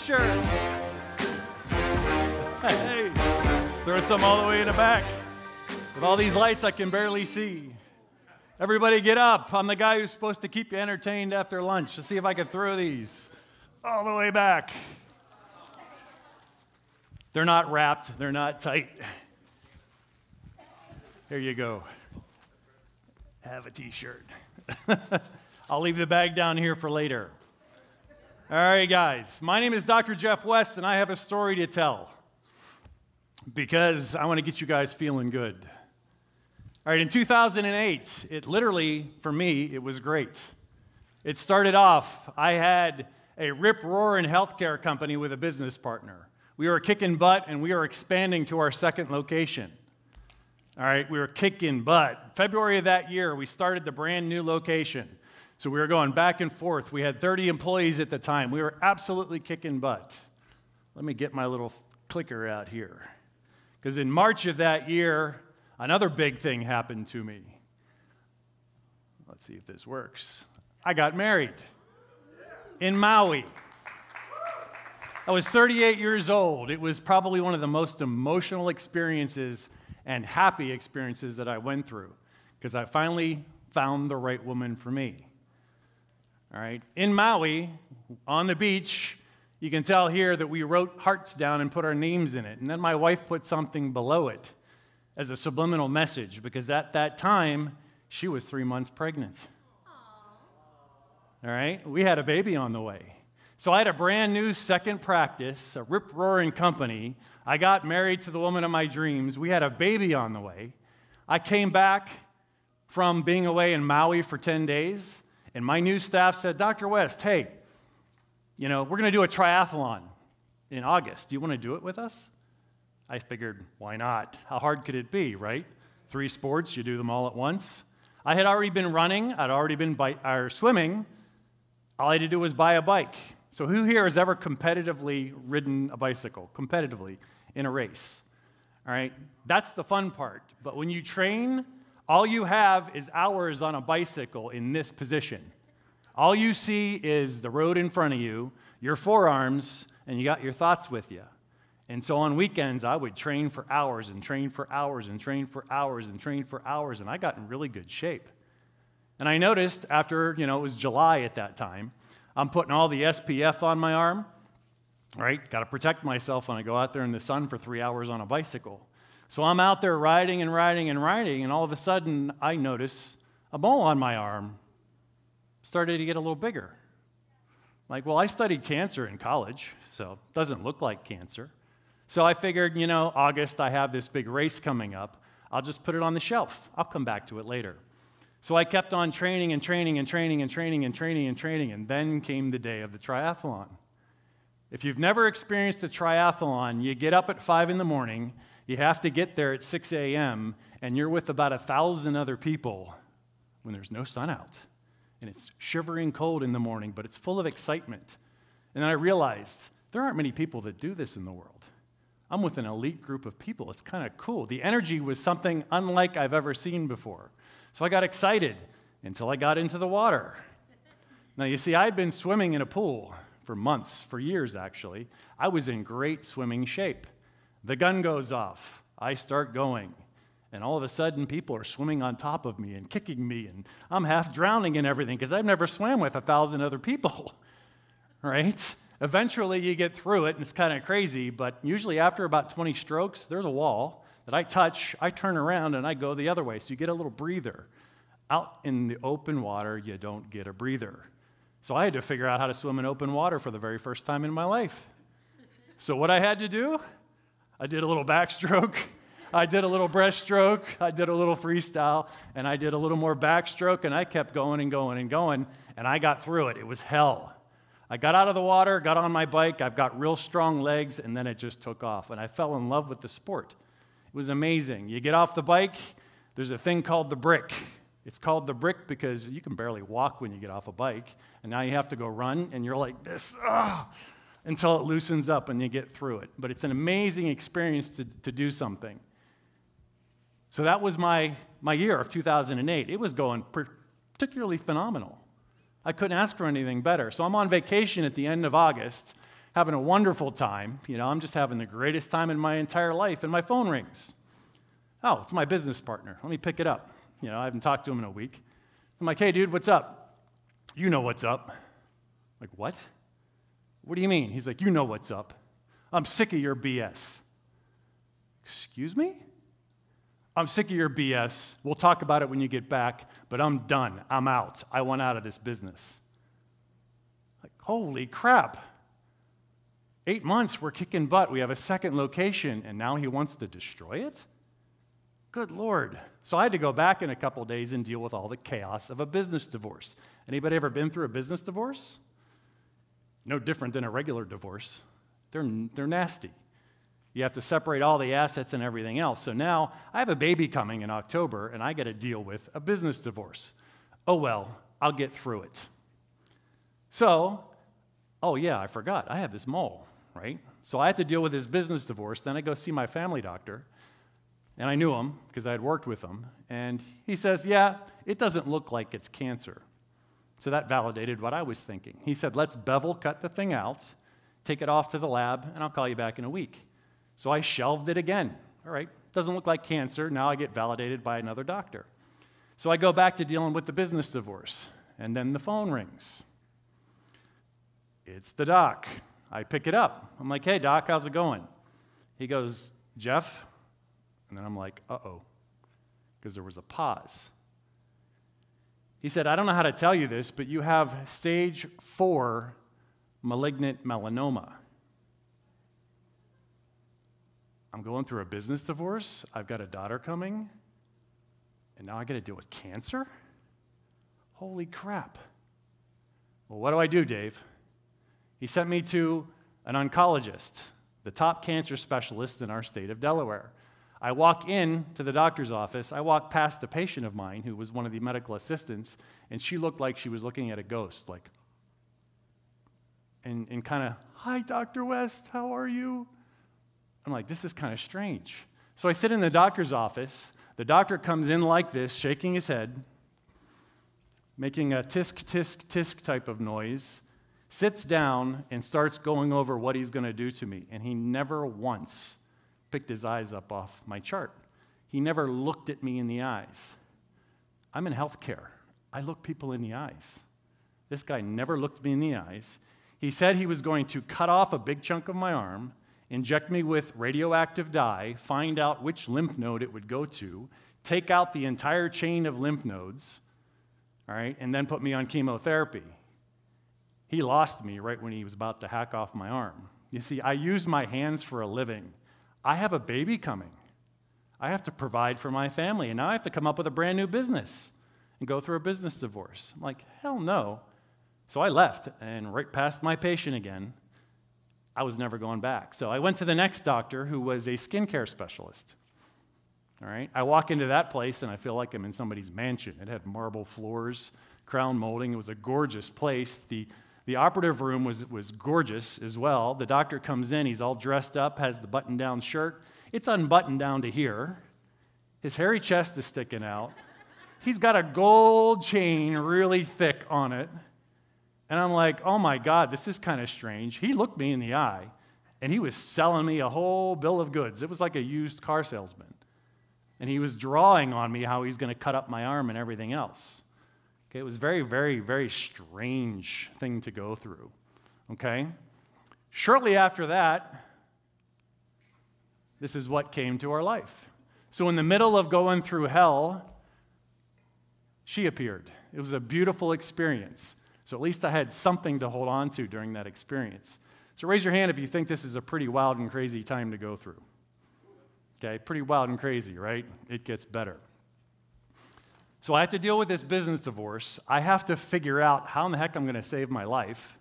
t-shirts. Hey, throw some all the way in the back. With all these lights, I can barely see. Everybody get up. I'm the guy who's supposed to keep you entertained after lunch. Let's see if I can throw these all the way back. They're not wrapped. They're not tight. Here you go. Have a t-shirt. I'll leave the bag down here for later. All right, guys. My name is Dr. Jeff West, and I have a story to tell because I want to get you guys feeling good. All right, in 2008, it literally, for me, it was great. It started off, I had a rip-roaring healthcare company with a business partner. We were kicking butt, and we were expanding to our second location. All right, we were kicking butt. February of that year, we started the brand new location. So we were going back and forth. We had 30 employees at the time. We were absolutely kicking butt. Let me get my little clicker out here. Because in March of that year, another big thing happened to me. Let's see if this works. I got married in Maui. I was 38 years old. It was probably one of the most emotional experiences and happy experiences that I went through because I finally found the right woman for me. All right. In Maui, on the beach, you can tell here that we wrote hearts down and put our names in it. And then my wife put something below it as a subliminal message because at that time, she was 3 months pregnant. All right. We had a baby on the way. So I had a brand new second practice, a rip-roaring company. I got married to the woman of my dreams. We had a baby on the way. I came back from being away in Maui for 10 days, and my new staff said, Dr. West, hey, you know, we're going to do a triathlon in August. Do you want to do it with us? I figured, why not? How hard could it be, right? 3 sports, you do them all at once. I had already been running. I'd already been swimming. All I had to do was buy a bike. So who here has ever competitively ridden a bicycle, competitively, in a race? All right, that's the fun part. But when you train, all you have is hours on a bicycle in this position. All you see is the road in front of you, your forearms, and you got your thoughts with you. And so on weekends, I would train for hours and train for hours and train for hours and train for hours, and I got in really good shape. And I noticed after, it was July at that time, I'm putting all the SPF on my arm, right? Got to protect myself when I go out there in the sun for 3 hours on a bicycle. So I'm out there riding and riding and riding, and all of a sudden I notice a mole on my arm started to get a little bigger. Like, well, I studied cancer in college, so it doesn't look like cancer. So I figured, August, I have this big race coming up. I'll just put it on the shelf. I'll come back to it later. So I kept on training and training and training and training and training and training, and then came the day of the triathlon. If you've never experienced a triathlon, you get up at 5 in the morning, you have to get there at 6 a.m., and you're with about 1,000 other people when there's no sun out. And it's shivering cold in the morning, but it's full of excitement. And then I realized there aren't many people that do this in the world. I'm with an elite group of people. It's kind of cool. The energy was something unlike I've ever seen before. So I got excited until I got into the water. Now, you see, I'd been swimming in a pool for months, for years, actually. I was in great swimming shape. The gun goes off. I start going. And all of a sudden, people are swimming on top of me and kicking me, and I'm half drowning and everything because I've never swam with 1,000 other people, right? Eventually, you get through it, and it's kind of crazy, but usually after about 20 strokes, there's a wall that I touch, I turn around, and I go the other way. So you get a little breather. Out in the open water, you don't get a breather. So I had to figure out how to swim in open water for the very first time in my life. So what I had to do, I did a little backstroke, I did a little breaststroke, I did a little freestyle, and I did a little more backstroke, and I kept going and going and going, and I got through it. It was hell. I got out of the water, got on my bike, I've got real strong legs, and then it just took off, and I fell in love with the sport. It was amazing. You get off the bike, there's a thing called the brick. It's called the brick because you can barely walk when you get off a bike, and now you have to go run, and you're like this, until it loosens up and you get through it. But it's an amazing experience to do something. So that was my year of 2008. It was going particularly phenomenal. I couldn't ask for anything better. So I'm on vacation at the end of August, having a wonderful time. I'm just having the greatest time in my entire life, and my phone rings. Oh, it's my business partner. Let me pick it up. I haven't talked to him in a week. I'm like, hey, dude, what's up? You know what's up. I'm like, what? What do you mean? He's like, you know what's up. I'm sick of your BS. Excuse me? I'm sick of your BS. We'll talk about it when you get back, but I'm done. I'm out. I want out of this business. Like, holy crap. 8 months, we're kicking butt. We have a second location, and now he wants to destroy it? Good Lord. So I had to go back in a couple days and deal with all the chaos of a business divorce. Anybody ever been through a business divorce? No different than a regular divorce. They're nasty. You have to separate all the assets and everything else. So now I have a baby coming in October, and I got to deal with a business divorce. Oh, well, I'll get through it. So, oh, yeah, I forgot. I have this mole, right? So I had to deal with his business divorce. Then I go see my family doctor, and I knew him because I had worked with him. And he says, yeah, it doesn't look like it's cancer. So that validated what I was thinking. He said, let's bevel cut the thing out, take it off to the lab, and I'll call you back in a week. So I shelved it again. All right, doesn't look like cancer. Now I get validated by another doctor. So I go back to dealing with the business divorce, and then the phone rings. It's the doc. I pick it up. I'm like, hey, doc, how's it going? He goes, Jeff? And then I'm like, uh-oh, because there was a pause. He said, I don't know how to tell you this, but you have stage 4 malignant melanoma. I'm going through a business divorce. I've got a daughter coming. And now I got to deal with cancer? Holy crap. Well, what do I do, Dave? He sent me to an oncologist, the top cancer specialist in our state of Delaware. I walk in to the doctor's office. I walk past a patient of mine who was one of the medical assistants, and she looked like she was looking at a ghost, like, and kind of, hi, Dr. West, how are you? I'm like, this is kind of strange. So I sit in the doctor's office. The doctor comes in like this, shaking his head, making a tisk, tisk, tisk type of noise, sits down and starts going over what he's going to do to me. And he never once picked his eyes up off my chart. He never looked at me in the eyes. I'm in healthcare. I look people in the eyes. This guy never looked me in the eyes. He said he was going to cut off a big chunk of my arm, inject me with radioactive dye, find out which lymph node it would go to, take out the entire chain of lymph nodes, all right, and then put me on chemotherapy. He lost me right when he was about to hack off my arm. You see, I use my hands for a living. I have a baby coming. I have to provide for my family, and now I have to come up with a brand new business and go through a business divorce. I'm like, hell no. So I left and right past my patient again. I was never going back. So I went to the next doctor who was a skincare specialist. All right? I walk into that place and I feel like I'm in somebody's mansion. It had marble floors, crown molding. It was a gorgeous place. The operative room was gorgeous as well. The doctor comes in, he's all dressed up, has the button-down shirt. It's unbuttoned down to here. His hairy chest is sticking out. He's got a gold chain really thick on it. And I'm like, oh my God, this is kind of strange. He looked me in the eye, and he was selling me a whole bill of goods. It was like a used car salesman. And he was drawing on me how he's going to cut up my arm and everything else. Okay, it was very, very, very strange thing to go through. Okay? Shortly after that, this is what came to our life. So in the middle of going through hell, she appeared. It was a beautiful experience. So at least I had something to hold on to during that experience. So raise your hand if you think this is a pretty wild and crazy time to go through. Okay, pretty wild and crazy, right? It gets better. So I have to deal with this business divorce. I have to figure out how in the heck I'm going to save my life.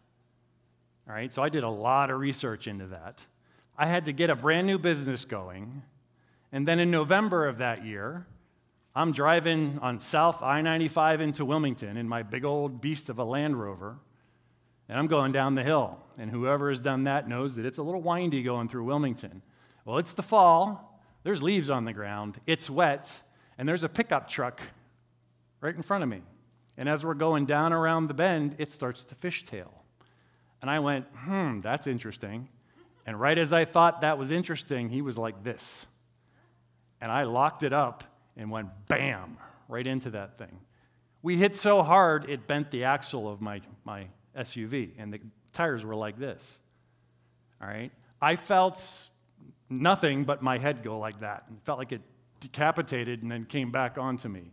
All right, so I did a lot of research into that. I had to get a brand new business going. And then in November of that year, I'm driving on South I-95 into Wilmington in my big old beast of a Land Rover, and I'm going down the hill. And whoever has done that knows that it's a little windy going through Wilmington. Well, it's the fall. There's leaves on the ground. It's wet, and there's a pickup truck right in front of me. And as we're going down around the bend, it starts to fishtail. And And I went, that's interesting. And right as I thought that was interesting, he was like this. And I locked it up and went bam, right into that thing. We hit so hard, it bent the axle of my SUV, and the tires were like this. All right? I felt nothing but my head go like that. It felt like it decapitated and then came back onto me.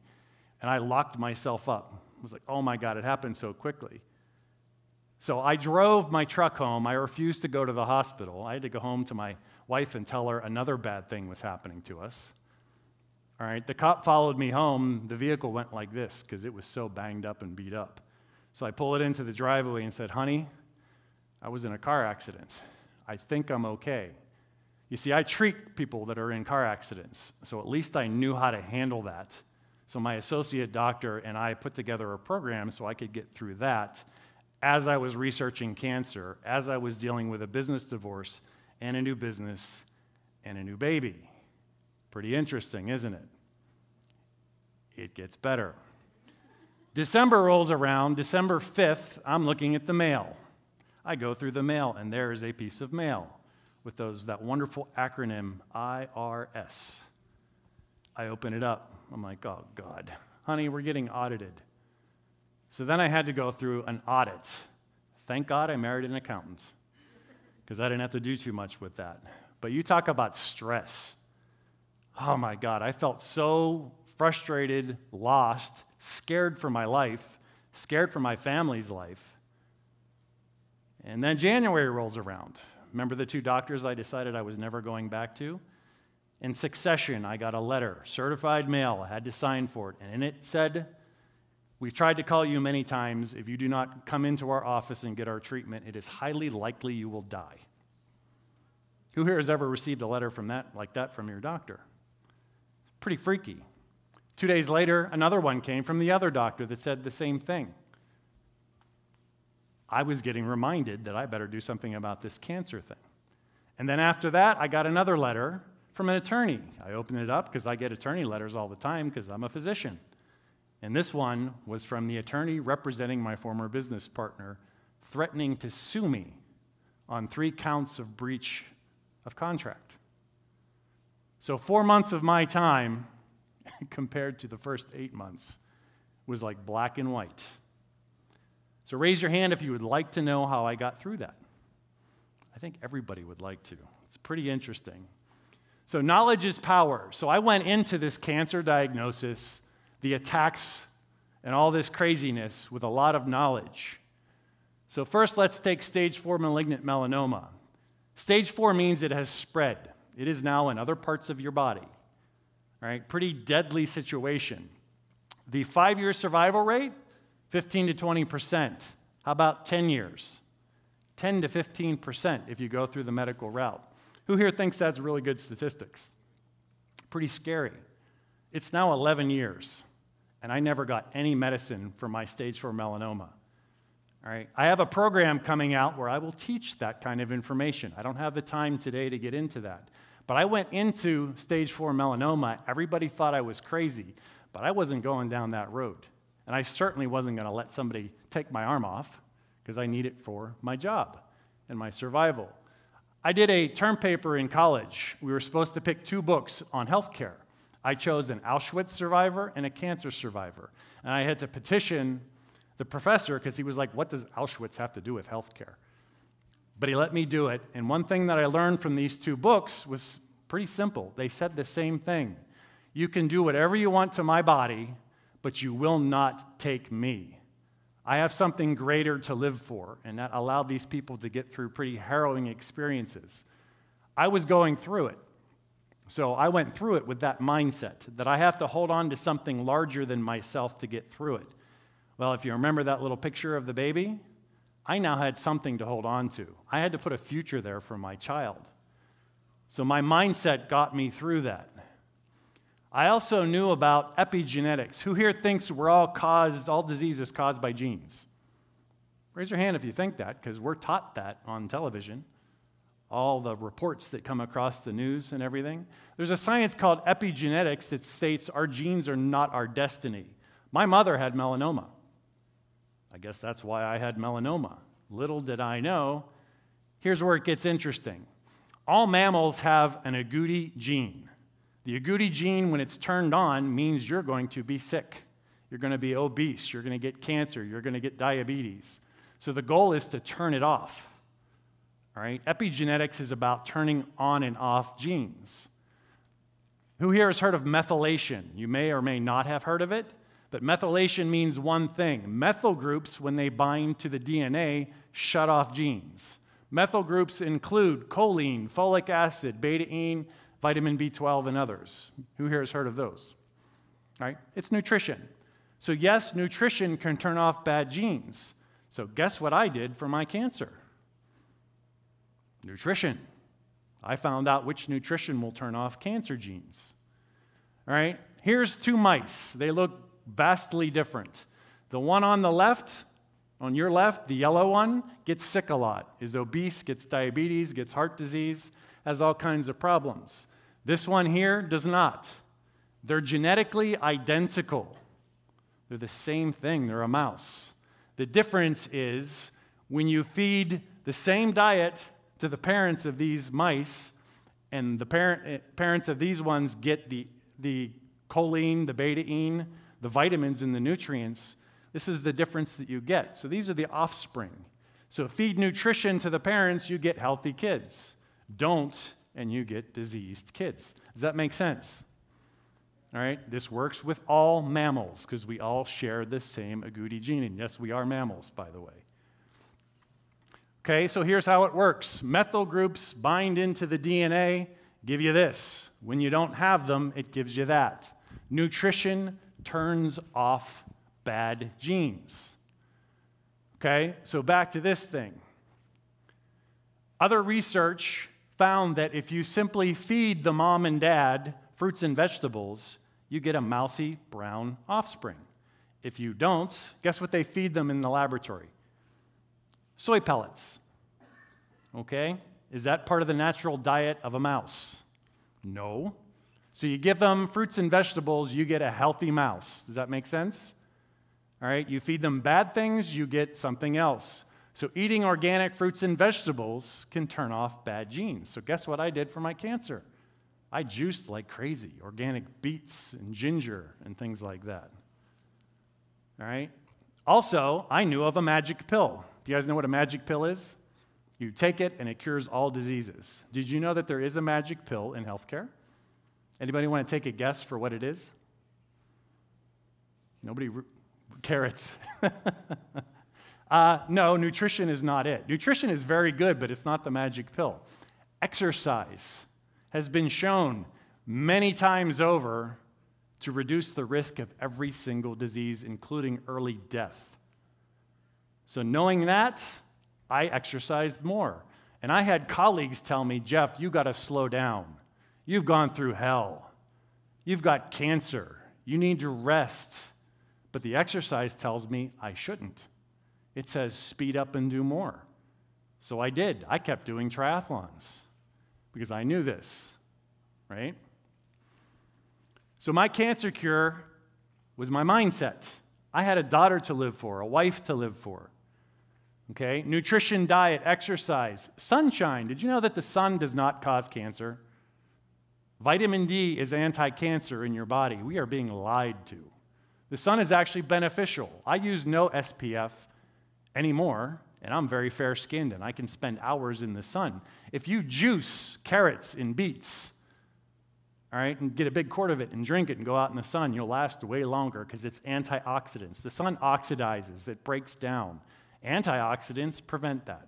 And I locked myself up. I was like, oh my God, it happened so quickly. So I drove my truck home. I refused to go to the hospital. I had to go home to my wife and tell her another bad thing was happening to us. All right, the cop followed me home. The vehicle went like this because it was so banged up and beat up. So I pulled it into the driveway and said, honey, I was in a car accident. I think I'm okay. You see, I treat people that are in car accidents, so at least I knew how to handle that. So my associate doctor and I put together a program so I could get through that as I was researching cancer, as I was dealing with a business divorce and a new business and a new baby. Pretty interesting, isn't it? It gets better. December rolls around. December 5th, I'm looking at the mail. I go through the mail, and there is a piece of mail with that wonderful acronym, IRS. I open it up. I'm like, oh, God. Honey, we're getting audited. So then I had to go through an audit. Thank God I married an accountant because I didn't have to do too much with that. But you talk about stress. Oh, my God. I felt so frustrated, lost, scared for my life, scared for my family's life. And then January rolls around. Remember the two doctors I decided I was never going back to? In succession, I got a letter, certified mail. I had to sign for it. And in it said, we've tried to call you many times. If you do not come into our office and get our treatment, it is highly likely you will die. Who here has ever received a letter like that from your doctor? Pretty freaky. 2 days later, another one came from the other doctor that said the same thing. I was getting reminded that I better do something about this cancer thing. And then after that, I got another letter from an attorney. I opened it up because I get attorney letters all the time because I'm a physician. And this one was from the attorney representing my former business partner, threatening to sue me on 3 counts of breach of contract. So 4 months of my time, compared to the first 8 months, was like black and white. So raise your hand if you would like to know how I got through that. I think everybody would like to. It's pretty interesting. So knowledge is power. So I went into this cancer diagnosis, the attacks, and all this craziness with a lot of knowledge. So first, let's take stage 4 malignant melanoma. Stage 4 means it has spread. It is now in other parts of your body. All right, pretty deadly situation. The 5-year survival rate, 15 to 20%. How about 10 years? 10 to 15% if you go through the medical route. Who here thinks that's really good statistics? Pretty scary. It's now 11 years, and I never got any medicine for my stage 4 melanoma. All right, I have a program coming out where I will teach that kind of information. I don't have the time today to get into that. But I went into stage 4 melanoma. Everybody thought I was crazy, but I wasn't going down that road. And I certainly wasn't going to let somebody take my arm off because I need it for my job and my survival. I did a term paper in college. We were supposed to pick 2 books on healthcare. I chose an Auschwitz survivor and a cancer survivor. And I had to petition the professor because he was like, what does Auschwitz have to do with healthcare? But he let me do it. And one thing that I learned from these 2 books was pretty simple. They said the same thing. You can do whatever you want to my body, but you will not take me. I have something greater to live for, and that allowed these people to get through pretty harrowing experiences. I was going through it. So I went through it with that mindset, that I have to hold on to something larger than myself to get through it. Well, if you remember that little picture of the baby, I now had something to hold on to. I had to put a future there for my child. So my mindset got me through that. I also knew about epigenetics. Who here thinks we're all diseases caused by genes? Raise your hand if you think that, because we're taught that on television. All the reports that come across the news and everything. There's a science called epigenetics that states our genes are not our destiny. My mother had melanoma. I guess that's why I had melanoma. little did I know, here's where it gets interesting. All mammals have an agouti gene. The agouti gene, when it's turned on, means you're going to be sick. You're going to be obese. You're going to get cancer. You're going to get diabetes. So the goal is to turn it off. All right? Epigenetics is about turning on and off genes. Who here has heard of methylation? You may or may not have heard of it, but methylation means one thing. Methyl groups, when they bind to the DNA, shut off genes. Methyl groups include choline, folic acid, beta-ene, vitamin B12, and others. Who here has heard of those? All right? It's nutrition. So yes, nutrition can turn off bad genes. So guess what I did for my cancer? Nutrition. I found out which nutrition will turn off cancer genes. All right? Here's two mice. They look vastly different. The one on the left, on your left, the yellow one, gets sick a lot, is obese, gets diabetes, gets heart disease, has all kinds of problems. This one here does not. They're genetically identical. They're the same thing. They're a mouse. The difference is when you feed the same diet to the parents of these mice, and the parents of these ones get the choline, the beta-ene, the vitamins and the nutrients, this is the difference that you get. So these are the offspring. So feed nutrition to the parents, you get healthy kids. Don't, and you get diseased kids. Does that make sense? All right, this works with all mammals because we all share the same agouti gene. And yes, we are mammals, by the way. Okay, so here's how it works. Methyl groups bind into the DNA, give you this. When you don't have them, it gives you that. Nutrition turns off bad genes. Okay, so back to this thing. Other research found that if you simply feed the mom and dad fruits and vegetables, you get a mousy brown offspring. If you don't, guess what they feed them in the laboratory? Soy pellets. Okay? Is that part of the natural diet of a mouse? No. So you give them fruits and vegetables, you get a healthy mouse. Does that make sense? All right? You feed them bad things, you get something else. So eating organic fruits and vegetables can turn off bad genes. So guess what I did for my cancer? I juiced like crazy, organic beets and ginger and things like that. All right? Also, I knew of a magic pill. Do you guys know what a magic pill is? You take it and it cures all diseases. Did you know that there is a magic pill in healthcare? Anybody want to take a guess for what it is? Nobody? Carrots. No, nutrition is not it. Nutrition is very good, but it's not the magic pill. Exercise has been shown many times over to reduce the risk of every single disease, including early death. So knowing that, I exercised more. And I had colleagues tell me, Jeff, you got to slow down. You've gone through hell. You've got cancer. You need to rest. But the exercise tells me I shouldn't. It says speed up and do more. So I did. I kept doing triathlons because I knew this, right? So my cancer cure was my mindset. I had a daughter to live for, a wife to live for. Okay? Nutrition, diet, exercise, sunshine. Did you know that the sun does not cause cancer? Vitamin D is anti-cancer in your body. We are being lied to. The sun is actually beneficial. I use no SPF anymore, and I'm very fair-skinned, and I can spend hours in the sun. If you juice carrots and beets, all right, and get a big quart of it and drink it and go out in the sun, you'll last way longer because it's antioxidants. The sun oxidizes. It breaks down. Antioxidants prevent that.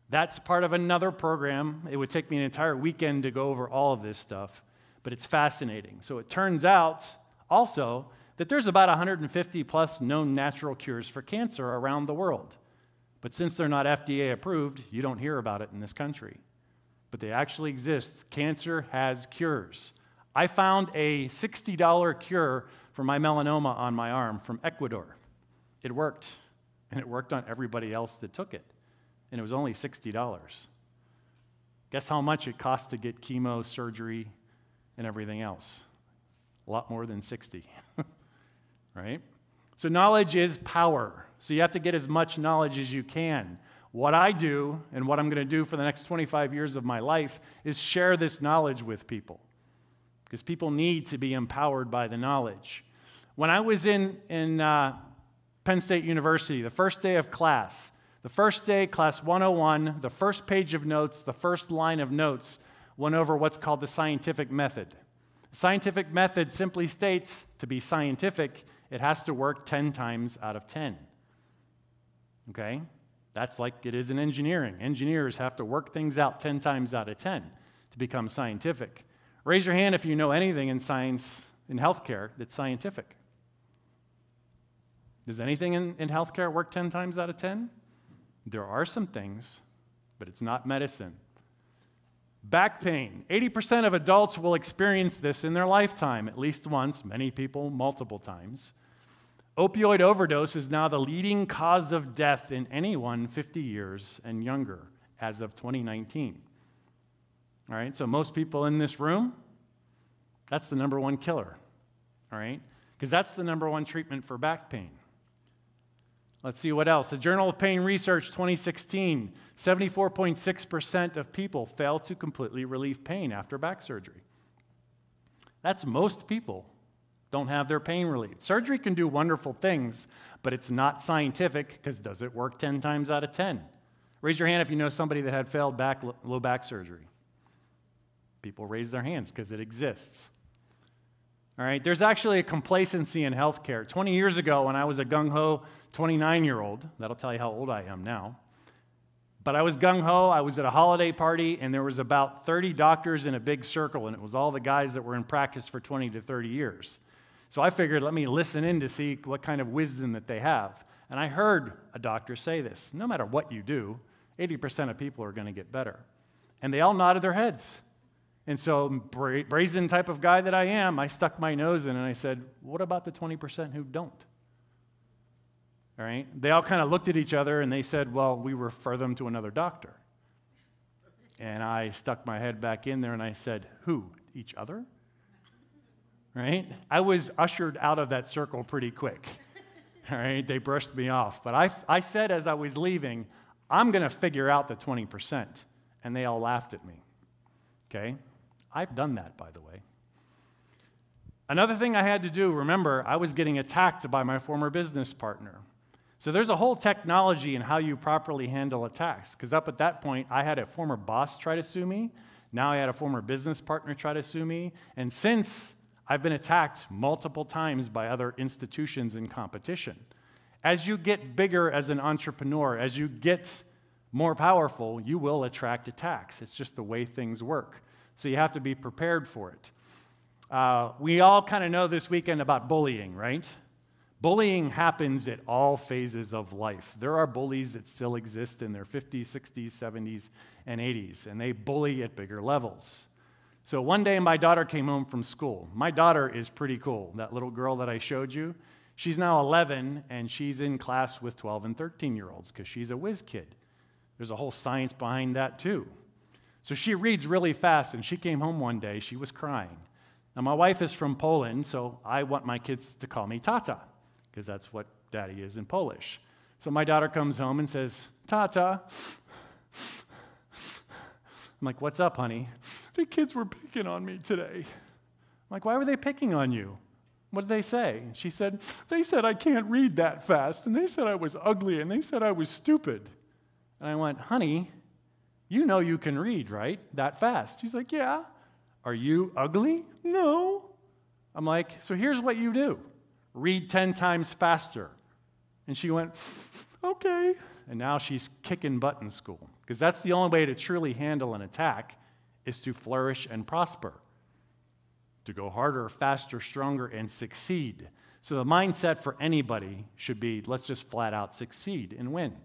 That's part of another program. It would take me an entire weekend to go over all of this stuff, but it's fascinating. So it turns out also that there's about 150 plus known natural cures for cancer around the world. But since they're not FDA approved, you don't hear about it in this country. But they actually exist. Cancer has cures. I found a $60 cure for my melanoma on my arm from Ecuador. It worked, and it worked on everybody else that took it. And it was only $60. Guess how much it cost to get chemo, surgery, and everything else? A lot more than $60. Right? So knowledge is power. So you have to get as much knowledge as you can. What I do and what I'm going to do for the next 25 years of my life is share this knowledge with people, because people need to be empowered by the knowledge. When I was in Penn State University, the first day of class, the first day, class 101, the first page of notes, the first line of notes went over what's called the scientific method. The scientific method simply states, to be scientific, it has to work 10 times out of 10. Okay? That's like it is in engineering. Engineers have to work things out 10 times out of 10 to become scientific. Raise your hand if you know anything in science, in healthcare, that's scientific. Does anything in healthcare work 10 times out of 10? There are some things, but it's not medicine. Back pain. 80% of adults will experience this in their lifetime, at least once, many people multiple times. Opioid overdose is now the leading cause of death in anyone 50 years and younger as of 2019. All right, so most people in this room, that's the number one killer, all right? Because that's the number one treatment for back pain. Let's see what else. The Journal of Pain Research 2016, 74.6% of people fail to completely relieve pain after back surgery. That's most people don't have their pain relieved. Surgery can do wonderful things, but it's not scientific, because does it work 10 times out of 10? Raise your hand if you know somebody that had failed low back surgery. People raise their hands because it exists. All right, there's actually a complacency in healthcare. 20 years ago, when I was a gung-ho 29-year-old, that'll tell you how old I am now, but I was gung-ho, I was at a holiday party, and there was about 30 doctors in a big circle, and it was all the guys that were in practice for 20 to 30 years. So I figured, let me listen in to see what kind of wisdom that they have. And I heard a doctor say this: no matter what you do, 80% of people are going to get better. And they all nodded their heads. And so, brazen type of guy that I am, I stuck my nose in and I said, what about the 20% who don't? All right? They all kind of looked at each other and they said, well, we refer them to another doctor. And I stuck my head back in there and I said, who? Each other? Right? I was ushered out of that circle pretty quick. All right? They brushed me off. But I said as I was leaving, I'm going to figure out the 20%. And they all laughed at me. Okay? I've done that, by the way. Another thing I had to do, remember, I was getting attacked by my former business partner. So there's a whole technology in how you properly handle attacks. Because up at that point, I had a former boss try to sue me. Now I had a former business partner try to sue me. And since I've been attacked multiple times by other institutions in competition. As you get bigger as an entrepreneur, as you get more powerful, you will attract attacks. It's just the way things work. So you have to be prepared for it. We all kind of know this weekend about bullying, right? Bullying happens at all phases of life. There are bullies that still exist in their 50s, 60s, 70s, and 80s, and they bully at bigger levels. So one day my daughter came home from school. My daughter is pretty cool. That little girl that I showed you, she's now 11, and she's in class with 12 and 13-year-olds because she's a whiz kid. There's a whole science behind that too. So she reads really fast, and she came home one day, she was crying. Now my wife is from Poland, so I want my kids to call me Tata, because that's what daddy is in Polish. So my daughter comes home and says, Tata. I'm like, what's up, honey? The kids were picking on me today. I'm like, why were they picking on you? What did they say? She said, they said I can't read that fast, and they said I was ugly, and they said I was stupid. And I went, honey, you know you can read, right? That fast. She's like, yeah. Are you ugly? No. I'm like, so here's what you do. Read 10 times faster. And she went, okay. And now she's kicking butt in school. Because that's the only way to truly handle an attack, is to flourish and prosper. To go harder, faster, stronger, and succeed. So the mindset for anybody should be, let's just flat out succeed and win.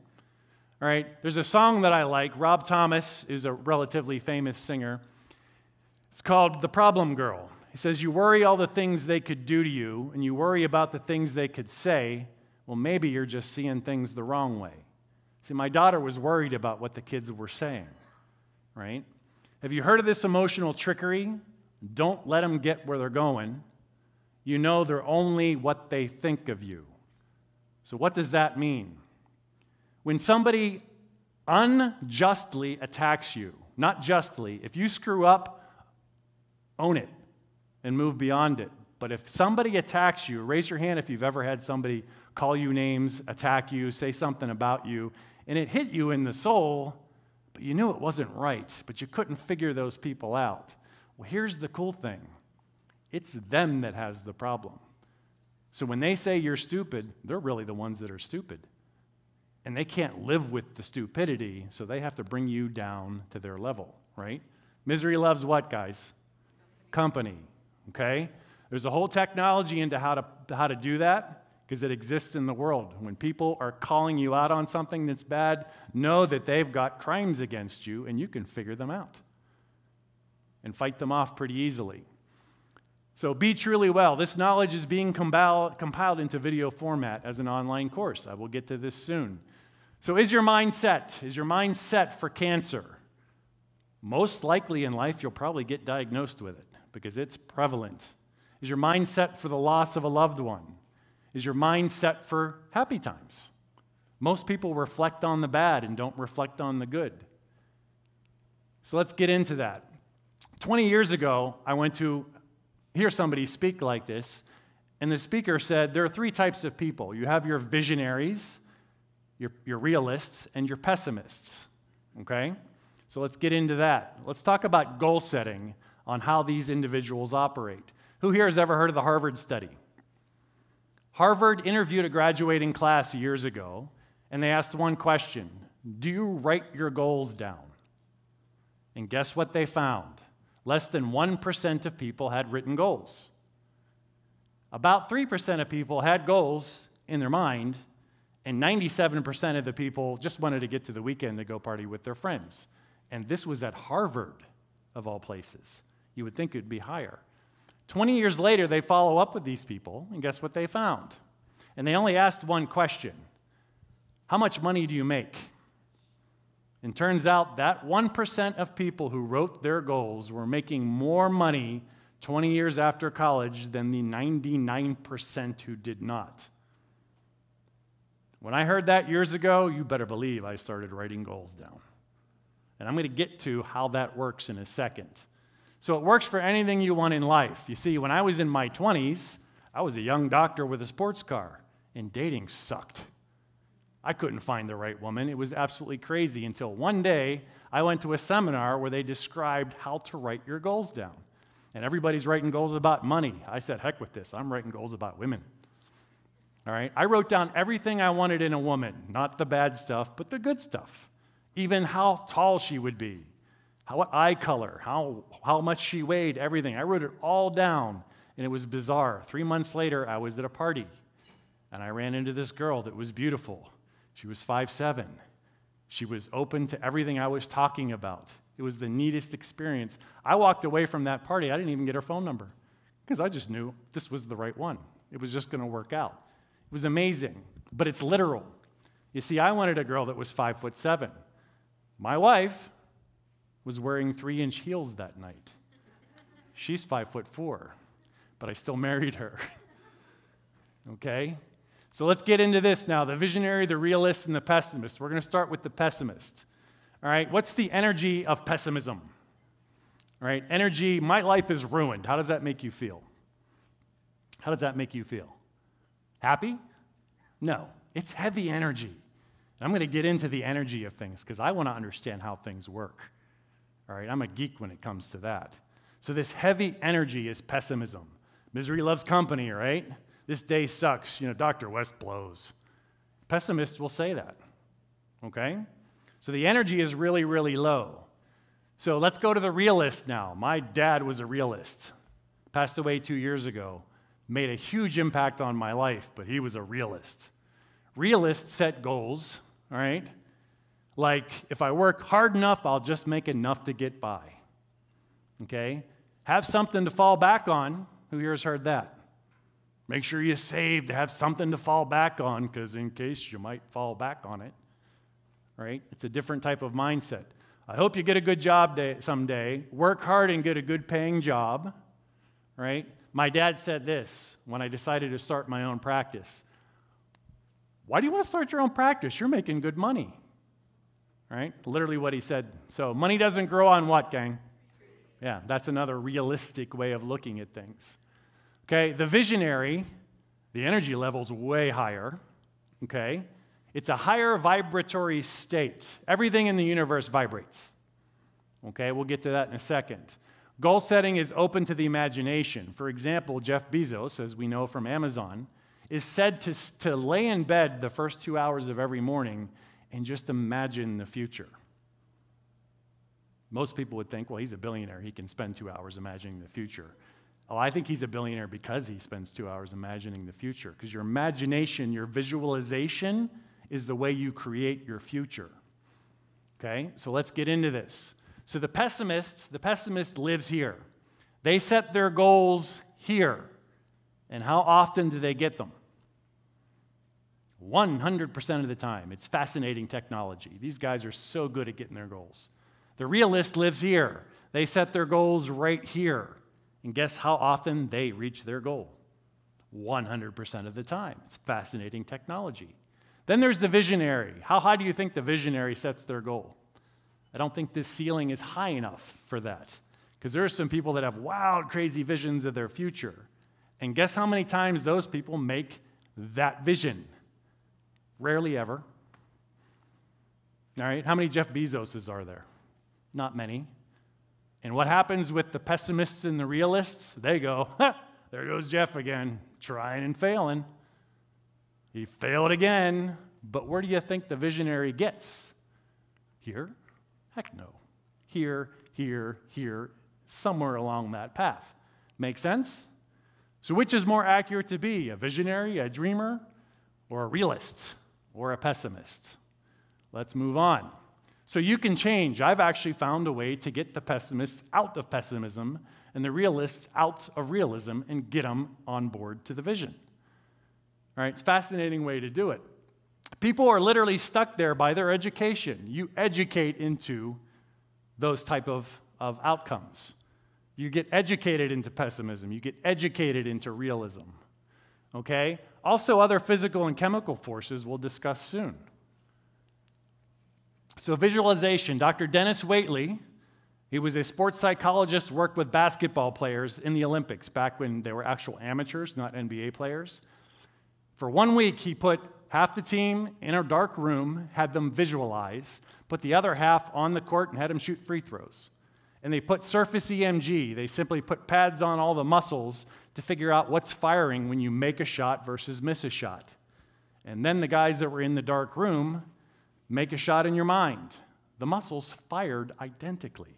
All right, there's a song that I like. Rob Thomas is a relatively famous singer. It's called The Problem Girl. He says, you worry all the things they could do to you, and you worry about the things they could say. Well, maybe you're just seeing things the wrong way. See, my daughter was worried about what the kids were saying, right? Have you heard of this emotional trickery? Don't let them get where they're going. You know they're only what they think of you. So what does that mean? When somebody unjustly attacks you, not justly, if you screw up, own it and move beyond it. But if somebody attacks you, raise your hand if you've ever had somebody call you names, attack you, say something about you, and it hit you in the soul, but you knew it wasn't right, but you couldn't figure those people out. Well, here's the cool thing. It's them that has the problem. So when they say you're stupid, they're really the ones that are stupid. And they can't live with the stupidity, so they have to bring you down to their level, right? Misery loves what, guys? Company, okay? There's a whole technology into how to do that because it exists in the world. When people are calling you out on something that's bad, know that they've got crimes against you, and you can figure them out and fight them off pretty easily. So be truly well. This knowledge is being compiled into video format as an online course. I will get to this soon. So is your mind set? Is your mind set for cancer? Most likely in life, you'll probably get diagnosed with it because it's prevalent. Is your mind set for the loss of a loved one? Is your mind set for happy times? Most people reflect on the bad and don't reflect on the good. So let's get into that. 20 years ago, I went to hear somebody speak like this, and the speaker said there are three types of people. You have your visionaries, your realists, and your pessimists, okay? So let's get into that. Let's talk about goal setting on how these individuals operate. Who here has ever heard of the Harvard study? Harvard interviewed a graduating class years ago, and they asked one question: do you write your goals down? And guess what they found? Less than 1% of people had written goals. About 3% of people had goals in their mind, and 97% of the people just wanted to get to the weekend to go party with their friends. And this was at Harvard, of all places. You would think it would be higher. 20 years later, they follow up with these people, and guess what they found? And they only asked one question: how much money do you make? And turns out that 1% of people who wrote their goals were making more money 20 years after college than the 99% who did not. When I heard that years ago, you better believe I started writing goals down. And I'm going to get to how that works in a second. So it works for anything you want in life. You see, when I was in my 20s, I was a young doctor with a sports car, and dating sucked. I couldn't find the right woman. It was absolutely crazy until one day I went to a seminar where they described how to write your goals down. And everybody's writing goals about money. I said, heck with this. I'm writing goals about women. All right? I wrote down everything I wanted in a woman, not the bad stuff, but the good stuff. Even how tall she would be, what eye color, how much she weighed, everything. I wrote it all down, and it was bizarre. 3 months later, I was at a party, and I ran into this girl that was beautiful. She was 5'7". She was open to everything I was talking about. It was the neatest experience. I walked away from that party. I didn't even get her phone number because I just knew this was the right one. It was just going to work out. It was amazing, but it's literal. You see, I wanted a girl that was 5'7". My wife was wearing 3-inch heels that night. She's 5'4", but I still married her. Okay? So let's get into this now, the visionary, the realist, and the pessimist. We're going to start with the pessimist. All right, what's the energy of pessimism? All right, energy, my life is ruined. How does that make you feel? How does that make you feel? Happy? No, it's heavy energy. And I'm going to get into the energy of things because I want to understand how things work. All right, I'm a geek when it comes to that. So this heavy energy is pessimism. Misery loves company, right? This day sucks. Dr. West blows. Pessimists will say that, okay? So the energy is really, really low. So let's go to the realist now. My dad was a realist. Passed away 2 years ago. Made a huge impact on my life, but he was a realist. Realists set goals, all right? Like, if I work hard enough, I'll just make enough to get by, okay? Have something to fall back on. Who here has heard that? Make sure you save to have something to fall back on, because in case you might fall back on it, right? It's a different type of mindset. I hope you get a good job someday. Work hard and get a good paying job, right? My dad said this when I decided to start my own practice. why do you want to start your own practice? You're making good money. Right? Literally what he said. So money doesn't grow on what, gang? Yeah, that's another realistic way of looking at things. Okay, the visionary, the energy level's way higher. Okay? It's a higher vibratory state. Everything in the universe vibrates. Okay, we'll get to that in a second. Goal setting is open to the imagination. For example, Jeff Bezos, as we know from Amazon, is said to lay in bed the first 2 hours of every morning and just imagine the future. Most people would think, well, he's a billionaire. He can spend 2 hours imagining the future. Oh, I think he's a billionaire because he spends 2 hours imagining the future. Because your imagination, your visualization is the way you create your future. Okay, so let's get into this. So the pessimist lives here. They set their goals here. And how often do they get them? 100% of the time. It's fascinating technology. These guys are so good at getting their goals. The realist lives here. They set their goals right here. And guess how often they reach their goal? 100% of the time. It's fascinating technology. Then there's the visionary. How high do you think the visionary sets their goal? I don't think this ceiling is high enough for that. Because there are some people that have wild, crazy visions of their future. And guess how many times those people make that vision? Rarely ever. All right, how many Jeff Bezoses are there? Not many. And what happens with the pessimists and the realists? They go, there goes Jeff again, trying and failing. He failed again. But where do you think the visionary gets? Here? Heck no. Here, here, here, somewhere along that path. Make sense? So which is more accurate to be, a visionary, a dreamer, or a realist, or a pessimist? Let's move on. So you can change. I've actually found a way to get the pessimists out of pessimism and the realists out of realism and get them on board to the vision. All right, it's a fascinating way to do it. People are literally stuck there by their education. You educate into those type of outcomes. You get educated into pessimism. You get educated into realism. Okay? Also, other physical and chemical forces we'll discuss soon. So visualization, Dr. Dennis Waitley, he was a sports psychologist, worked with basketball players in the Olympics back when they were actual amateurs, not NBA players. For 1 week, he put half the team in a dark room, had them visualize, put the other half on the court and had them shoot free throws. And they put surface EMG. They simply put pads on all the muscles to figure out what's firing when you make a shot versus miss a shot. And then the guys that were in the dark room make a shot in your mind. The muscles fired identically,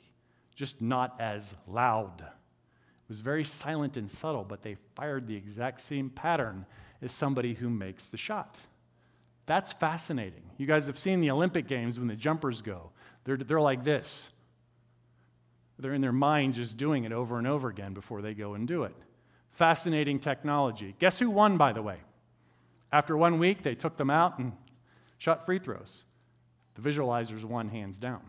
just not as loud. It was very silent and subtle, but they fired the exact same pattern as somebody who makes the shot. That's fascinating. You guys have seen the Olympic Games when the jumpers go. They're like this. They're in their mind just doing it over and over again before they go and do it. Fascinating technology. Guess who won, by the way? After 1 week, they took them out and shot free throws. The visualizers won hands down.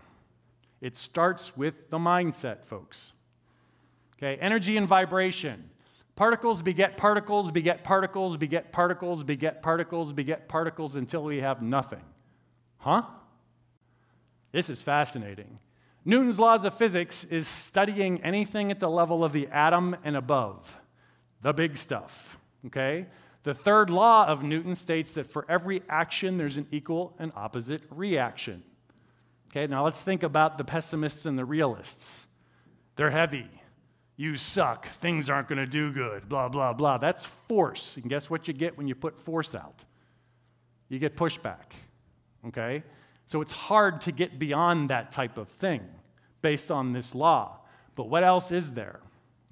It starts with the mindset, folks. Okay, energy and vibration. Particles beget particles, beget particles, beget particles, beget particles, beget particles until we have nothing. Huh? This is fascinating. Newton's laws of physics is studying anything at the level of the atom and above, the big stuff, okay? The third law of Newton states that for every action, there's an equal and opposite reaction. Okay, now let's think about the pessimists and the realists. They're heavy. You suck. Things aren't going to do good. Blah, blah, blah. That's force. And guess what you get when you put force out? You get pushback. Okay? So it's hard to get beyond that type of thing based on this law. But what else is there?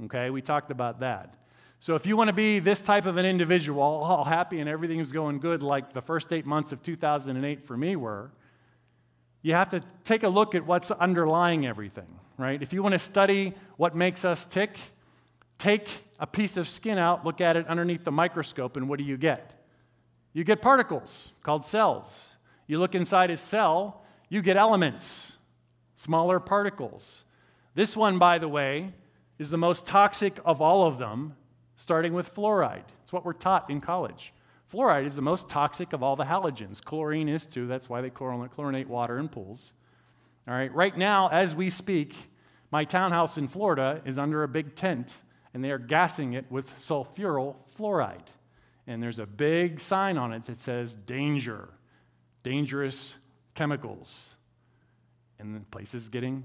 Okay, we talked about that. So if you want to be this type of an individual, all happy and everything is going good like the first 8 months of 2008 for me were, you have to take a look at what's underlying everything, right? If you want to study what makes us tick, take a piece of skin out, look at it underneath the microscope, and what do you get? You get particles called cells. You look inside a cell, you get elements, smaller particles. This one, by the way, is the most toxic of all of them, starting with fluoride. It's what we're taught in college. Fluoride is the most toxic of all the halogens. Chlorine is too. That's why they chlorinate water in pools. All right. Right now, as we speak, my townhouse in Florida is under a big tent, and they are gassing it with sulfuryl fluoride. And there's a big sign on it that says, danger, dangerous chemicals. And the place is getting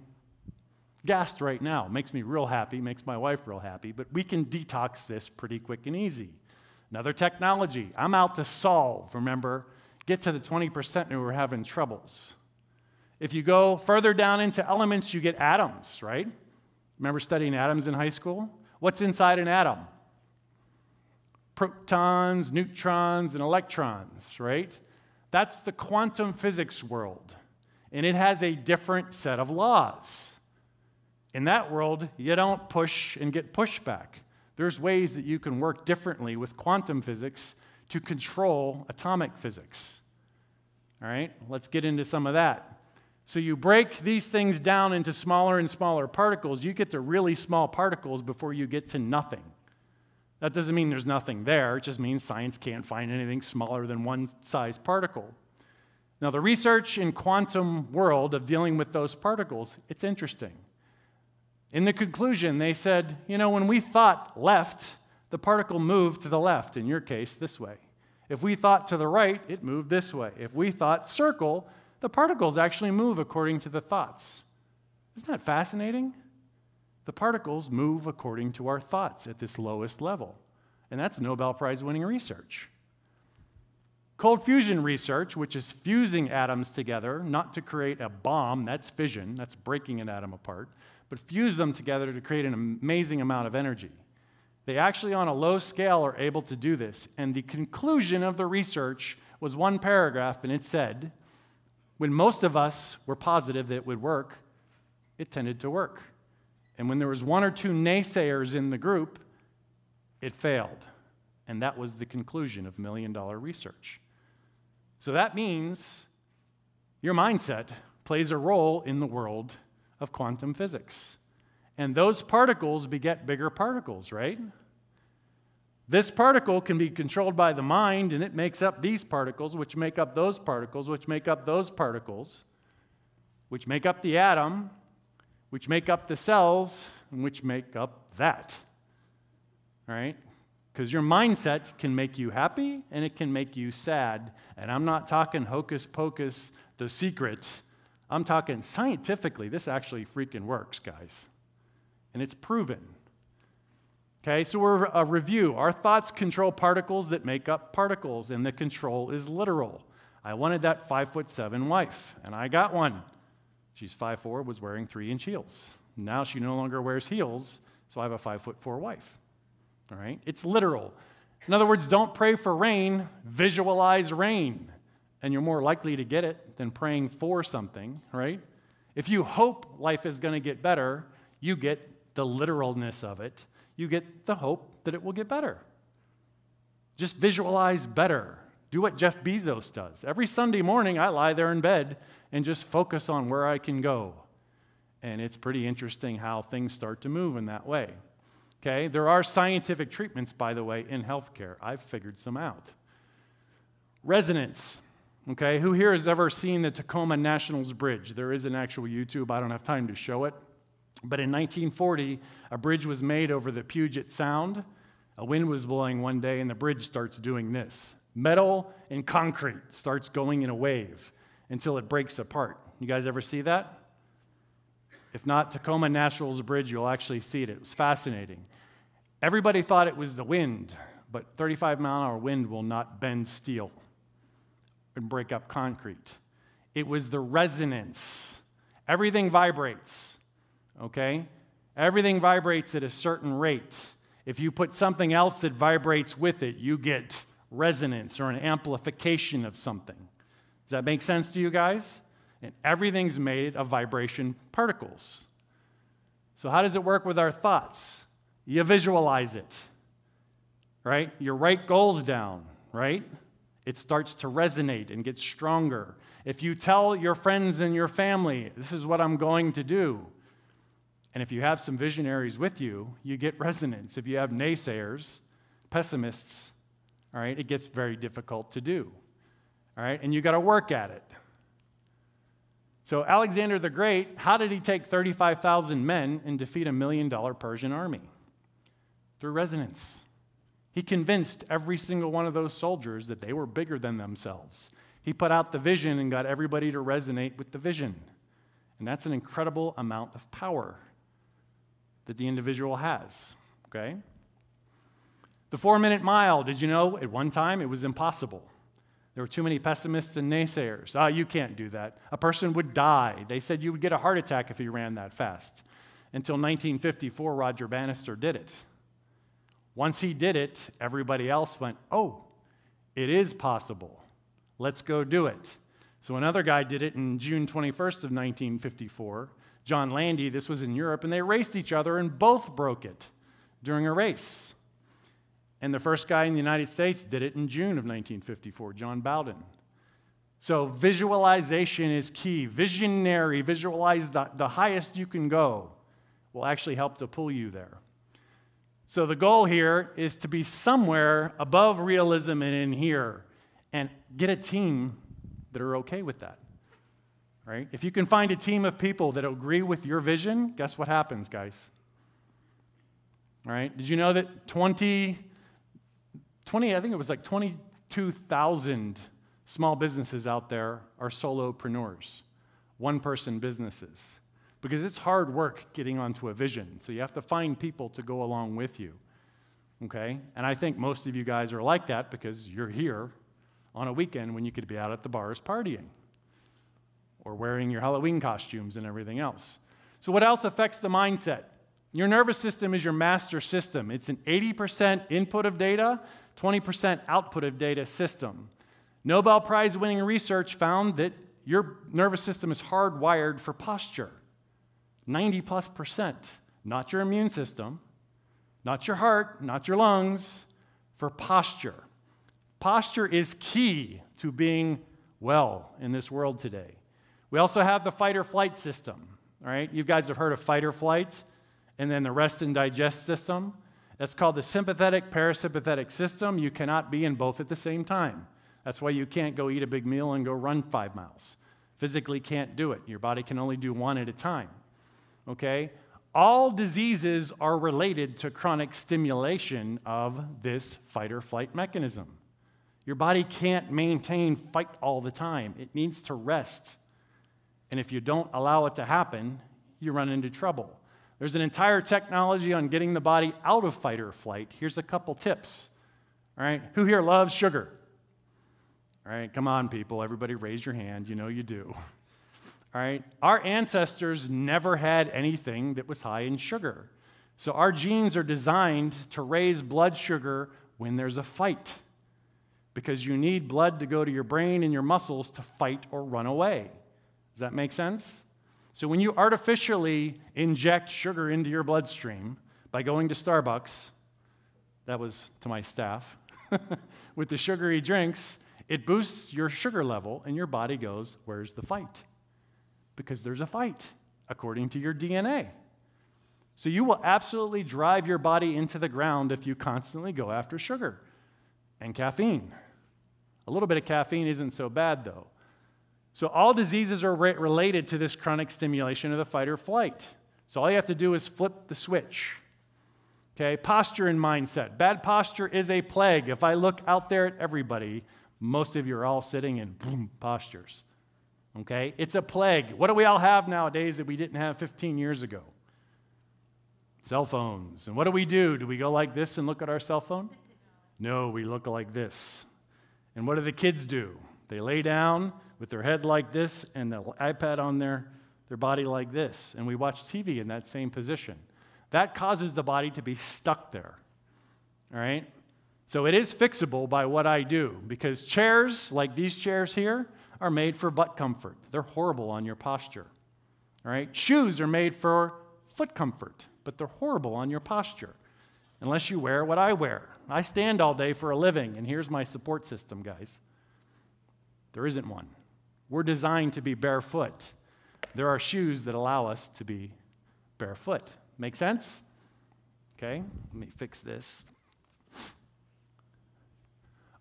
gassed right now. Makes me real happy, makes my wife real happy, but we can detox this pretty quick and easy. Another technology. I'm out to solve, remember, get to the 20% who are having troubles. If you go further down into elements, you get atoms, right? Remember studying atoms in high school? What's inside an atom? Protons, neutrons, and electrons, right? That's the quantum physics world, and it has a different set of laws. In that world, you don't push and get pushback. There's ways that you can work differently with quantum physics to control atomic physics. All right, let's get into some of that. So you break these things down into smaller and smaller particles. You get to really small particles before you get to nothing. That doesn't mean there's nothing there. It just means science can't find anything smaller than one size particle. Now, the research in quantum world of dealing with those particles, it's interesting. In the conclusion, they said, you know, when we thought left, the particle moved to the left, in your case, this way. If we thought to the right, it moved this way. If we thought circle, the particles actually move according to the thoughts. Isn't that fascinating? The particles move according to our thoughts at this lowest level. And that's Nobel Prize-winning research. Cold fusion research, which is fusing atoms together, not to create a bomb, that's fission, that's breaking an atom apart, but fuse them together to create an amazing amount of energy. They actually, on a low scale, are able to do this. And the conclusion of the research was one paragraph, and it said, when most of us were positive that it would work, it tended to work. And when there was one or two naysayers in the group, it failed. And that was the conclusion of million-dollar research. So that means your mindset plays a role in the world of quantum physics. And those particles beget bigger particles, right? This particle can be controlled by the mind, and it makes up these particles, which make up those particles, which make up those particles, which make up the atom, which make up the cells, and which make up that. All right? Because your mindset can make you happy, and it can make you sad. And I'm not talking hocus pocus, The Secret. I'm talking scientifically, this actually freaking works, guys. And it's proven. Okay, so we're a review. Our thoughts control particles that make up particles, and the control is literal. I wanted that 5'7" wife, and I got one. She's 5'4", was wearing 3-inch heels. Now she no longer wears heels, so I have a 5'4" wife. All right, it's literal. In other words, don't pray for rain, visualize rain, and you're more likely to get it than praying for something, right? If you hope life is going to get better, you get the literalness of it. You get the hope that it will get better. Just visualize better. Do what Jeff Bezos does. Every Sunday morning, I lie there in bed and just focus on where I can go. And it's pretty interesting how things start to move in that way. Okay? There are scientific treatments, by the way, in healthcare. I've figured some out. Resonance. Okay? Who here has ever seen the Tacoma Nationals Bridge? There is an actual YouTube. I don't have time to show it. But in 1940, a bridge was made over the Puget Sound. A wind was blowing one day, and the bridge starts doing this. Metal and concrete starts going in a wave until it breaks apart. You guys ever see that? If not, Tacoma Nationals Bridge, you'll actually see it. It was fascinating. Everybody thought it was the wind, but 35-mile-an-hour wind will not bend steel and break up concrete. It was the resonance. Everything vibrates. Okay? Everything vibrates at a certain rate. If you put something else that vibrates with it, you get resonance or an amplification of something. Does that make sense to you guys? And everything's made of vibration particles. So how does it work with our thoughts? You visualize it, right? You write goals down, right? It starts to resonate and get stronger. If you tell your friends and your family, this is what I'm going to do, and if you have some visionaries with you, you get resonance. If you have naysayers, pessimists, all right, it gets very difficult to do, all right, and you got to work at it. So Alexander the Great, how did he take 35,000 men and defeat $1 million Persian army? Through resonance. He convinced every single one of those soldiers that they were bigger than themselves. He put out the vision and got everybody to resonate with the vision. And that's an incredible amount of power that the individual has, okay? The 4-minute mile, did you know at one time it was impossible? There were too many pessimists and naysayers. You can't do that. A person would die. They said you would get a heart attack if you ran that fast. Until 1954, Roger Bannister did it. Once he did it, everybody else went, oh, it is possible. Let's go do it. So another guy did it in June 21st of 1954. John Landy, this was in Europe, and they raced each other and both broke it during a race. And the first guy in the United States did it in June of 1954, John Bowden. So visualization is key. Visionary, visualize the highest you can go will actually help to pull you there. So the goal here is to be somewhere above realism and in here and get a team that are okay with that, right? If you can find a team of people that agree with your vision, guess what happens, guys? All right? Did you know that I think it was like 22,000 small businesses out there are solopreneurs, one-person businesses, because it's hard work getting onto a vision. So you have to find people to go along with you, okay? And I think most of you guys are like that because you're here on a weekend when you could be out at the bars partying or wearing your Halloween costumes and everything else. So what else affects the mindset? Your nervous system is your master system. It's an 80% input of data, 20% output of data system. Nobel Prize winning research found that your nervous system is hardwired for posture. 90+%. Not your immune system, not your heart, not your lungs, for posture. Posture is key to being well in this world today. We also have the fight or flight system, all right? You guys have heard of fight or flight, and then the rest and digest system. That's called the sympathetic parasympathetic system. You cannot be in both at the same time. That's why you can't go eat a big meal and go run 5 miles. Physically can't do it. Your body can only do one at a time, okay? All diseases are related to chronic stimulation of this fight or flight mechanism. Your body can't maintain fight all the time. It needs to rest. And if you don't allow it to happen, you run into trouble. There's an entire technology on getting the body out of fight or flight. Here's a couple tips. All right, who here loves sugar? All right, come on, people. Everybody raise your hand. You know you do. All right, our ancestors never had anything that was high in sugar. So our genes are designed to raise blood sugar when there's a fight, because you need blood to go to your brain and your muscles to fight or run away. Does that make sense? So when you artificially inject sugar into your bloodstream by going to Starbucks, that was to my staff, with the sugary drinks, it boosts your sugar level and your body goes, where's the fight? Because there's a fight, according to your DNA. So you will absolutely drive your body into the ground if you constantly go after sugar and caffeine. A little bit of caffeine isn't so bad, though. So all diseases are related to this chronic stimulation of the fight or flight. So all you have to do is flip the switch. Okay, posture and mindset. Bad posture is a plague. If I look out there at everybody, most of you are all sitting in boom postures. Okay, it's a plague. What do we all have nowadays that we didn't have 15 years ago? Cell phones. And what do? Do we go like this and look at our cell phone? No, we look like this. And what do the kids do? They lay down with their head like this and the iPad on their body like this. And we watch TV in that same position. That causes the body to be stuck there. All right? So it is fixable by what I do, because chairs, like these chairs here, are made for butt comfort. They're horrible on your posture. All right? Shoes are made for foot comfort, but they're horrible on your posture, unless you wear what I wear. I stand all day for a living, and here's my support system, guys. There isn't one. We're designed to be barefoot. There are shoes that allow us to be barefoot. Make sense? Okay, let me fix this.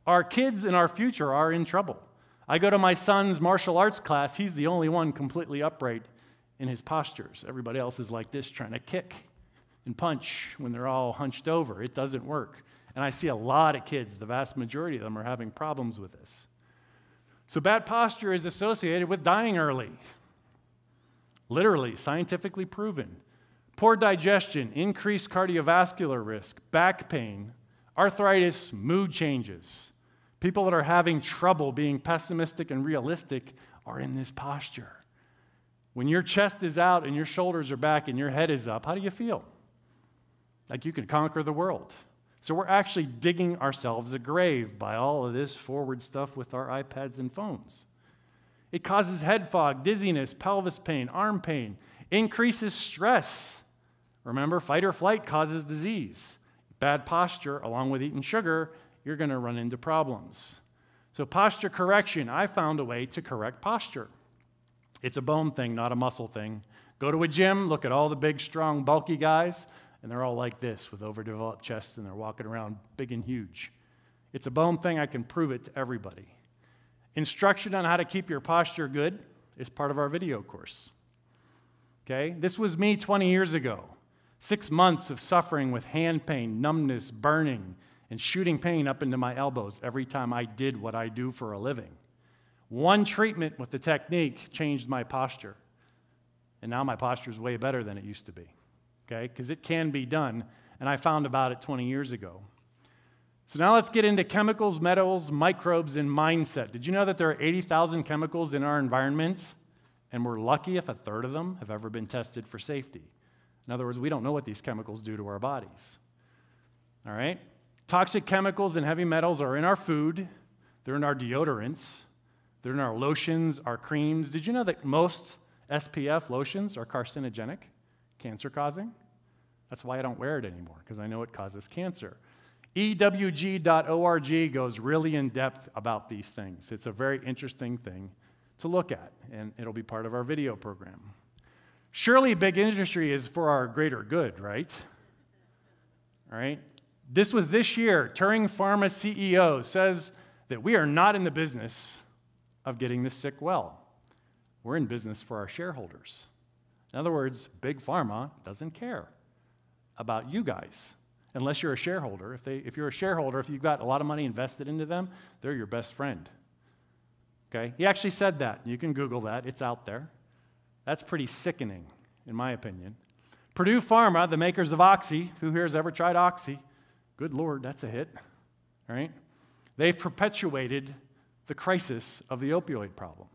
Our kids and our future are in trouble. I go to my son's martial arts class. He's the only one completely upright in his postures. Everybody else is like this, trying to kick and punch when they're all hunched over. It doesn't work. And I see a lot of kids, the vast majority of them are having problems with this. So bad posture is associated with dying early. Literally, scientifically proven. Poor digestion, increased cardiovascular risk, back pain, arthritis, mood changes. People that are having trouble being pessimistic and realistic are in this posture. When your chest is out and your shoulders are back and your head is up, how do you feel? Like you could conquer the world. So we're actually digging ourselves a grave by all of this forward stuff with our iPads and phones. It causes head fog, dizziness, pelvis pain, arm pain, increases stress. Remember, fight or flight causes disease. Bad posture, along with eating sugar, you're going to run into problems. So posture correction, I found a way to correct posture. It's a bone thing, not a muscle thing. Go to a gym, look at all the big, strong, bulky guys, and they're all like this with overdeveloped chests, and they're walking around big and huge. It's a bone thing. I can prove it to everybody. Instruction on how to keep your posture good is part of our video course. Okay? This was me 20 years ago. 6 months of suffering with hand pain, numbness, burning, and shooting pain up into my elbows every time I did what I do for a living. One treatment with the technique changed my posture. And now my posture is way better than it used to be. Okay? Because it can be done, and I found about it 20 years ago. So now let's get into chemicals, metals, microbes, and mindset. Did you know that there are 80,000 chemicals in our environment, and we're lucky if a third of them have ever been tested for safety? In other words, we don't know what these chemicals do to our bodies. All right? Toxic chemicals and heavy metals are in our food. They're in our deodorants. They're in our lotions, our creams. Did you know that most SPF lotions are carcinogenic, cancer-causing? That's why I don't wear it anymore, because I know it causes cancer. EWG.org goes really in depth about these things. It's a very interesting thing to look at, and it'll be part of our video program. Surely big industry is for our greater good, right? All right? This was this year. Turing Pharma CEO says that we are not in the business of getting the sick well. We're in business for our shareholders. In other words, big pharma doesn't care about you guys unless you're a shareholder. If you're a shareholder, if you've got a lot of money invested into them, they're your best friend. Okay? He actually said that. You can Google that. It's out there. That's pretty sickening, in my opinion. Purdue Pharma, the makers of Oxy, who here has ever tried Oxy? Good Lord, that's a hit. All right? They've perpetuated the crisis of the opioid problem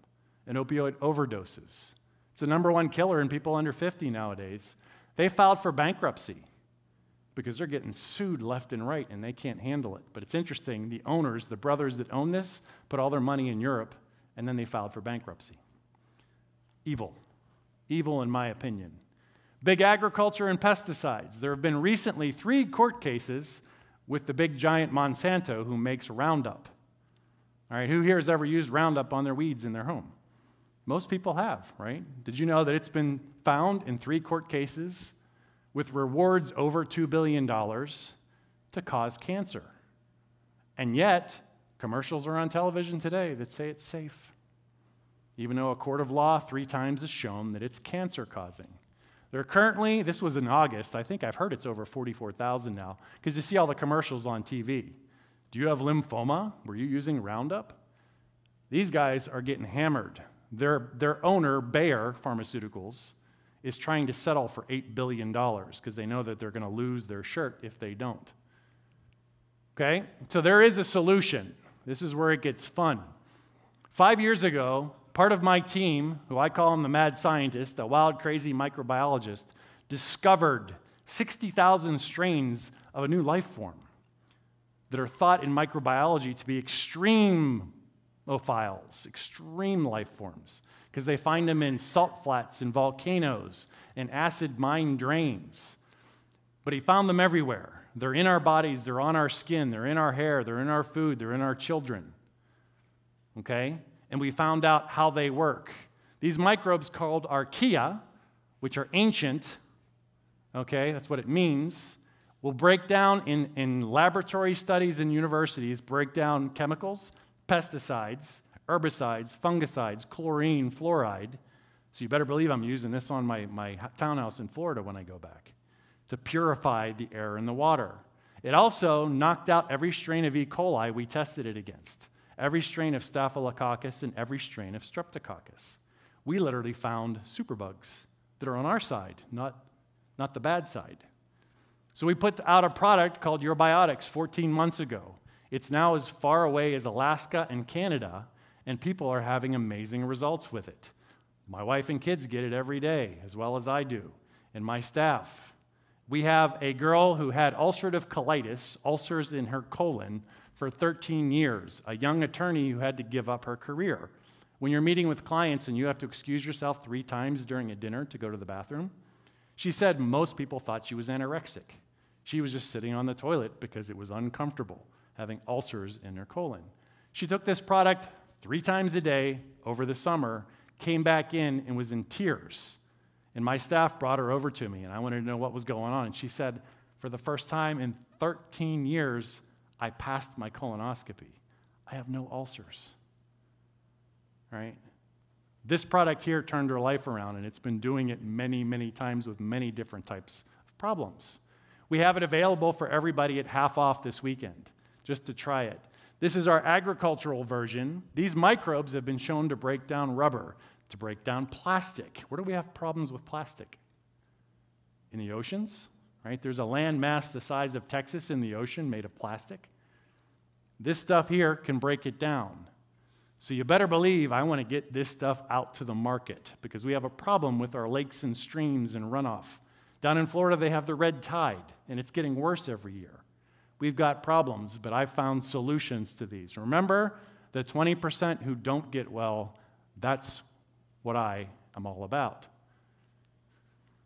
and opioid overdoses. It's the #1 killer in people under 50 nowadays. They filed for bankruptcy because they're getting sued left and right, and they can't handle it. But it's interesting, the owners, the brothers that own this, put all their money in Europe, and then they filed for bankruptcy. Evil. Evil, in my opinion. Big agriculture and pesticides. There have been recently 3 court cases with the big giant Monsanto who makes Roundup. All right, who here has ever used Roundup on their weeds in their home? Most people have, right? Did you know that it's been found in 3 court cases with rewards over $2 billion to cause cancer? And yet, commercials are on television today that say it's safe, even though a court of law 3 times has shown that it's cancer-causing. There are currently, this was in August, I think I've heard it's over 44,000 now, because you see all the commercials on TV. Do you have lymphoma? Were you using Roundup? These guys are getting hammered. Their owner, Bayer Pharmaceuticals, is trying to settle for $8 billion because they know that they're going to lose their shirt if they don't. Okay? So there is a solution. This is where it gets fun. 5 years ago, part of my team, who I call him the mad scientist, a wild, crazy microbiologist, discovered 60,000 strains of a new life form that are thought in microbiology to be extreme life forms, because they find them in salt flats and volcanoes and acid mine drains. But he found them everywhere. They're in our bodies, they're on our skin, they're in our hair, they're in our food, they're in our children. Okay? And we found out how they work. These microbes called archaea, which are ancient, okay, that's what it means, will break down in laboratory studies in universities, break down chemicals, pesticides, herbicides, fungicides, chlorine, fluoride. So you better believe I'm using this on my townhouse in Florida when I go back to purify the air and the water. It also knocked out every strain of E. coli we tested it against, every strain of Staphylococcus and every strain of Streptococcus. We literally found superbugs that are on our side, not the bad side. So we put out a product called Eurobiotics 14 months ago. It's now as far away as Alaska and Canada, and people are having amazing results with it. My wife and kids get it every day, as well as I do, and my staff. We have a girl who had ulcerative colitis, ulcers in her colon, for 13 years, a young attorney who had to give up her career. When you're meeting with clients and you have to excuse yourself 3 times during a dinner to go to the bathroom, she said most people thought she was anorexic. She was just sitting on the toilet because it was uncomfortable having ulcers in her colon. She took this product 3 times a day over the summer, came back in and was in tears. And my staff brought her over to me, and I wanted to know what was going on. And she said, for the first time in 13 years, I passed my colonoscopy. I have no ulcers. Right? This product here turned her life around, and it's been doing it many, many times with many different types of problems. We have it available for everybody at half off this weekend, just to try it. This is our agricultural version. These microbes have been shown to break down rubber, to break down plastic. Where do we have problems with plastic? In the oceans, right? There's a land mass the size of Texas in the ocean made of plastic. This stuff here can break it down. So you better believe I want to get this stuff out to the market because we have a problem with our lakes and streams and runoff. Down in Florida, they have the red tide, and it's getting worse every year. We've got problems, but I've found solutions to these. Remember, the 20% who don't get well, that's what I am all about.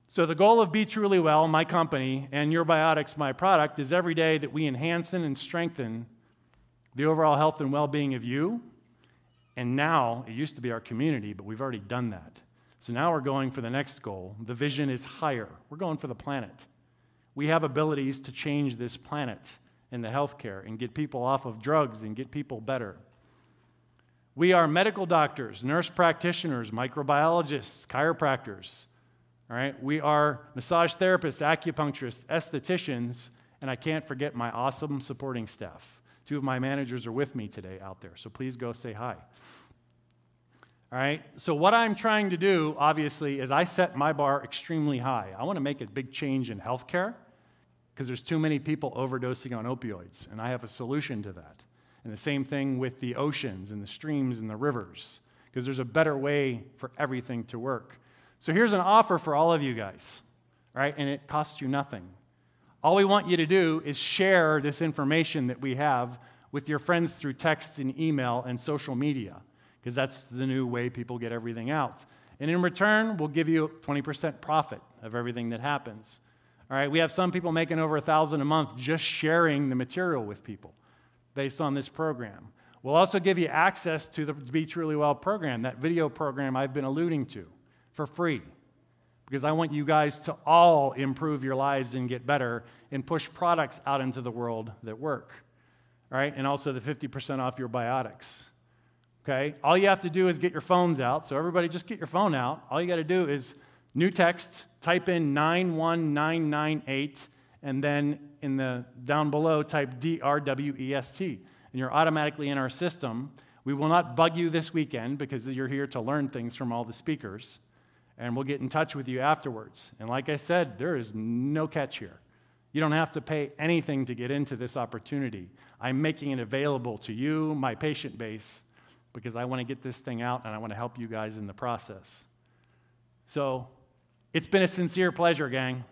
So the goal of Be Truly Well, my company, and Eurobiotics, my product, is every day that we enhance and strengthen the overall health and well-being of you. And now, it used to be our community, but we've already done that. So now we're going for the next goal. The vision is higher. We're going for the planet. We have abilities to change this planet in the healthcare and get people off of drugs and get people better. We are medical doctors, nurse practitioners, microbiologists, chiropractors. All right? We are massage therapists, acupuncturists, estheticians, and I can't forget my awesome supporting staff. 2 of my managers are with me today out there, so please go say hi. All right? So what I'm trying to do, obviously, is I set my bar extremely high. I want to make a big change in healthcare because there's too many people overdosing on opioids, and I have a solution to that. And the same thing with the oceans and the streams and the rivers, because there's a better way for everything to work. So here's an offer for all of you guys, right? And it costs you nothing. All we want you to do is share this information that we have with your friends through text and email and social media, because that's the new way people get everything out. And in return, we'll give you 20% profit of everything that happens. All right, we have some people making over $1,000 a month just sharing the material with people based on this program. We'll also give you access to the Be Truly Well program, that video program I've been alluding to, for free. Because I want you guys to all improve your lives and get better and push products out into the world that work. All right, and also the 50% off your biotics. Okay, all you have to do is get your phones out. So everybody just get your phone out. All you got to do is new text, type in 91998, and then in the down below type DRWEST, and you're automatically in our system. We will not bug you this weekend because you're here to learn things from all the speakers, and we'll get in touch with you afterwards. And like I said, there is no catch here. You don't have to pay anything to get into this opportunity. I'm making it available to you, my patient base, because I want to get this thing out and I want to help you guys in the process. So it's been a sincere pleasure, gang.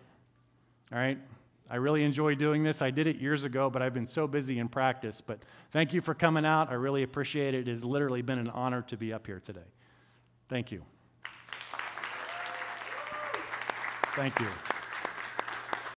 All right? I really enjoy doing this. I did it years ago, but I've been so busy in practice. But thank you for coming out. I really appreciate it. It has literally been an honor to be up here today. Thank you. Thank you.